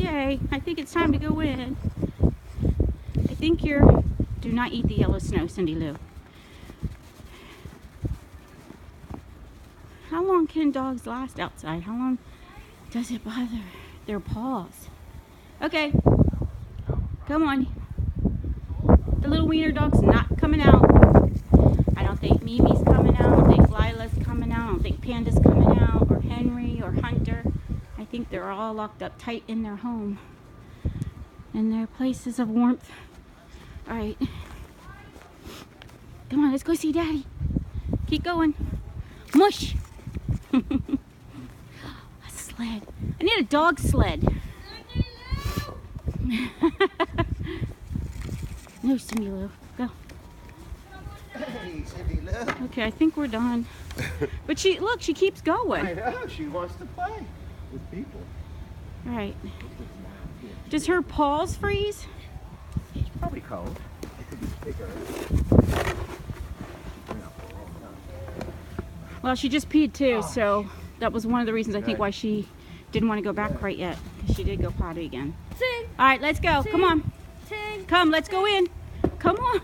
Okay, I think it's time to go in. I think you're... Do not eat the yellow snow, Cindy Lou. How long can dogs last outside? How long does it bother their paws? Okay, come on. The little wiener dog's not coming out. I don't think Mimi's coming out. I don't think Lila's coming out. I don't think Panda's coming out, or Henry, or Hunter. I think they're all locked up tight in their home, in their places of warmth. All right. Come on, let's go see Daddy. Keep going. Mush. A sled. I need a dog sled. No, Cindy Lou. Go. Hey, Cindy Lou. Okay, I think we're done. But look, she keeps going. I know, she wants to play with people. All right. Does her paws freeze? It's probably cold. I could take her. Well, she just peed too, so that was one of the reasons I think why she didn't want to go back quite yet. She did go potty again. Ting, All right, let's go. ting, Come on. ting. Come, let's go in. Come on.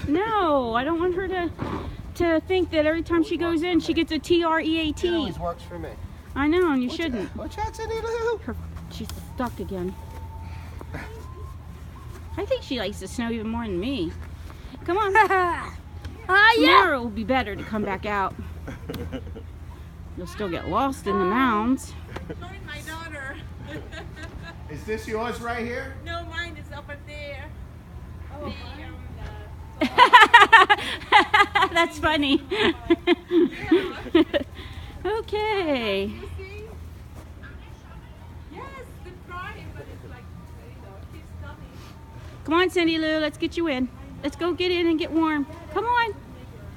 No, I don't want her to think that every time she goes in, she gets a It TREAT. always works for me. I know, and you shouldn't. Watch out, Cindy Lou. She's stuck again. I think she likes the snow even more than me. Come on. Tomorrow will be better to come back out. You'll still get lost in the mounds. Showing my daughter. Is this yours right here? No, mine is over there. Oh, That's funny. Okay. you see? Yes, they're crying, but it's like, she's coming. Come on, Cindy Lou, let's get you in. Let's go get in and get warm. Come on.